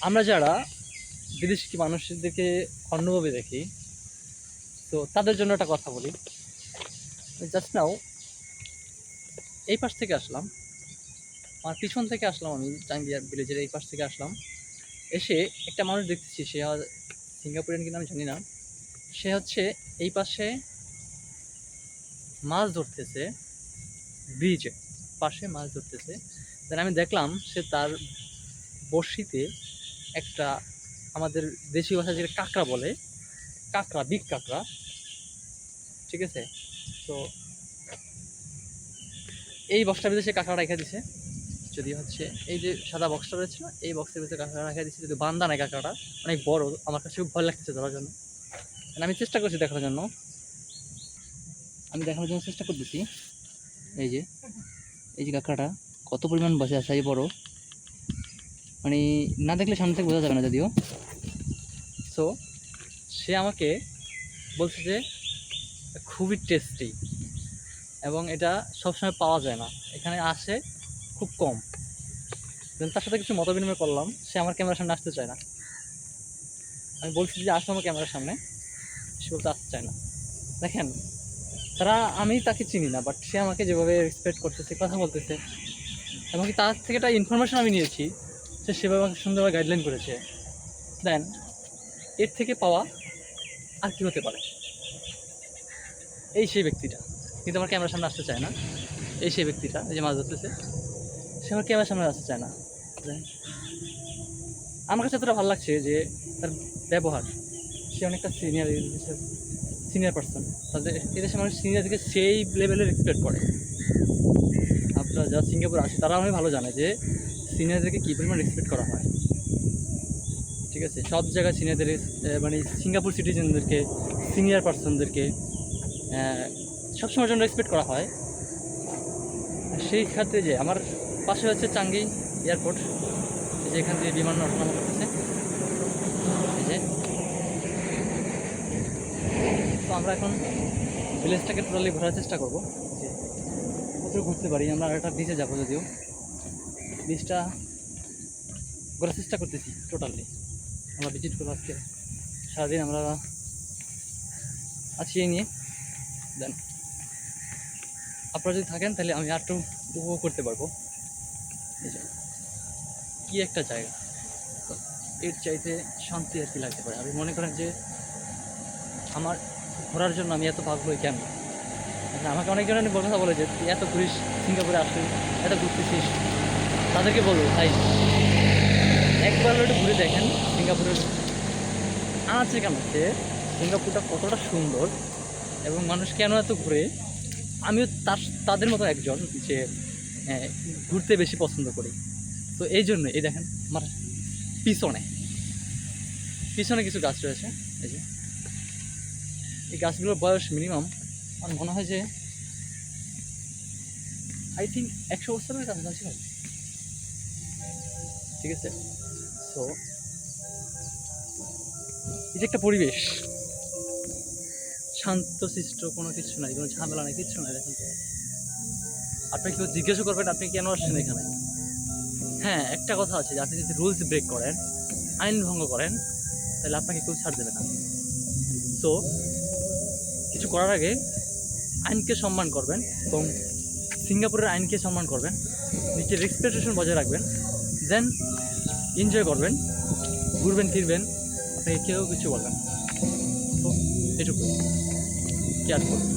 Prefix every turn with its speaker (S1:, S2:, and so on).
S1: আমরা যারা বিদেশি মানুষদেরকে অন্যভাবে দেখি, তো তাদের জন্য একটা কথা বলি। জাস্ট নাও এই পাশ থেকে আসলাম, আমার পিছন থেকে আসলাম, আমি চাঙ্গিয়া ভিলেজের এই পাশ থেকে আসলাম। এসে একটা মানুষ দেখতেছি, সে সিঙ্গাপুরিয়ান কিনা আমি জানি না, সে হচ্ছে এই পাশে মাছ ধরতেছে, ব্রিজে পাশে মাছ ধরতেছে। দেন আমি দেখলাম সে তার বড়শিতে একটা, আমাদের দেশীয় ভাষায় যেটা কাঁকড়া বলে, কাঁকড়া, বিগ কাঁকড়া, ঠিক আছে। তো এই বক্সটার ভিতরে সে কাঁকড়া রেখে দিছে। যদি হচ্ছে এই যে সাদা বক্সটা রয়েছে না, এই বক্সের ভিতরে কাঁকড়া রেখে দিচ্ছে, যদি বান্দা নাই কাঁকড়াটা, অনেক বড়, আমার কাছে খুব ভয় লাগতেছে ধরার জন্য। আমি চেষ্টা করছি দেখার জন্য, আমি দেখানোর জন্য চেষ্টা করতেছি। এই যে এই যে কাঁকড়াটা কত পরিমাণ বসে আছে, এই বড়, মানে না দেখলে সামনে থেকে বোঝা যাবে না যদিও। সো সে আমাকে বলছে যে খুবই টেস্টি এবং এটা সবসময় পাওয়া যায় না, এখানে আসে খুব কম। দেন তার সাথে কিছু মত বিনিময় করলাম, সে আমার ক্যামেরার সামনে আসতে চায় না। আমি বলছি যে আসো আমার ক্যামেরার সামনে, সে বলতে আসতে চায় না। দেখেন, তারা, আমি তাকে চিনি না, বাট সে আমাকে যেভাবে রেসপেক্ট করতেছে, কথা বলতেছে, এবং কি তার থেকে একটা ইনফরমেশন আমি নিয়েছি, সে সেভাবে আমাকে সুন্দরভাবে গাইডলাইন করেছে। দেন এর থেকে পাওয়া আর কি হতে পারে? এই সেই ব্যক্তিটা কিন্তু আমার ক্যামেরার সামনে আসতে চায় না। এই সেই ব্যক্তিটা, এই যে মাছ ধরতেছে, সে আমার ক্যামেরার সামনে আসতে চায় না। দেন আমার কাছে এতটা ভালো লাগছে যে তার ব্যবহার, সে অনেকটা সিনিয়র পার্সন, তাদের এদেশে মানুষ সিনিয়রদেরকে সেই লেভেলের রেসপেক্ট করে। আপনারা যারা সিঙ্গাপুর আসে তারা অনেক ভালো জানে যে সিনিয়রদেরকে কী পরিমাণ রেসপেক্ট করা হয়, ঠিক আছে। সব জায়গায় সিনিয়রদের, মানে সিঙ্গাপুর সিটিজেনদেরকে, সিনিয়র পার্সনদেরকে সবসময়ের জন্য রেসপেক্ট করা হয়। সেই ক্ষেত্রে যে আমার পাশে হচ্ছে চাঙ্গি এয়ারপোর্ট, এই যে এখান থেকে বিমান ওঠানামা করতেছে, এই যে। তো আমরা এখন ভিলেজটাকে টোটালি ঘোরার চেষ্টা করবো, যে কোথাও ঘুরতে পারি। আমরা একটা বিচে যাবো, যদিও বিচটা ঘোরার চেষ্টা করতেছি টোটালি। আমরা ভিজিট করবো আজকে সারাদিন, আমরা আছি এই নিয়ে। দেন আপনারা যদি থাকেন তাহলে আমি আর একটু উপভোগ করতে পারবো। এই যে কী একটা জায়গা, তো এর চাইতে শান্তি আর কি লাগতে পারে। আমি মনে করেন যে আমার ঘোরার জন্য আমি এত ভাগ হই কেন? আমাকে অনেকজনের কথা বলে যে তুই এত ঘুরিস, সিঙ্গাপুরে আসলি, এত ঘুরতেছিস, তাদেরকে বলবো ভাই একবার একটু ঘুরে দেখেন সিঙ্গাপুরের আছে কেন, সে সিঙ্গাপুরটা কতটা সুন্দর এবং মানুষ কেন এত ঘুরে। আমিও তাদের মতো একজন যে ঘুরতে বেশি পছন্দ করি। তো এই জন্য এই দেখেন আমার পিছনে পিছনে কিছু গাছ রয়েছে, এই যে এই গাছগুলোর বয়স মিনিমাম আমার মনে হয় যে আই থিঙ্ক 100 বছরের কাছাকাছি হয়, ঠিক আছে। সো এই যে একটা পরিবেশ, শান্তশিষ্ট, কোনো কিছু নাই, কোনো ঝামেলা নাই, কিচ্ছু নাই। দেখেন আপনি কেউ জিজ্ঞাসা করবেন আপনি কেন আসছেন এখানে। হ্যাঁ, একটা কথা আছে যে আপনি যদি রুলস ব্রেক করেন, আইন ভঙ্গ করেন, তাহলে আপনাকে কেউ ছাড় দেবে না। সো কিছু করার আগে আইনকে সম্মান করবেন এবং সিঙ্গাপুরের আইনকে সম্মান করবেন, নিজের রেসপেকটেশন বজায় রাখবেন, দেন এনজয় করবেন, ঘুরবেন ফিরবেন, আপনাকে কেউ কিছু বলবেন না। তো এটুকুই, কেয়ার করবেন।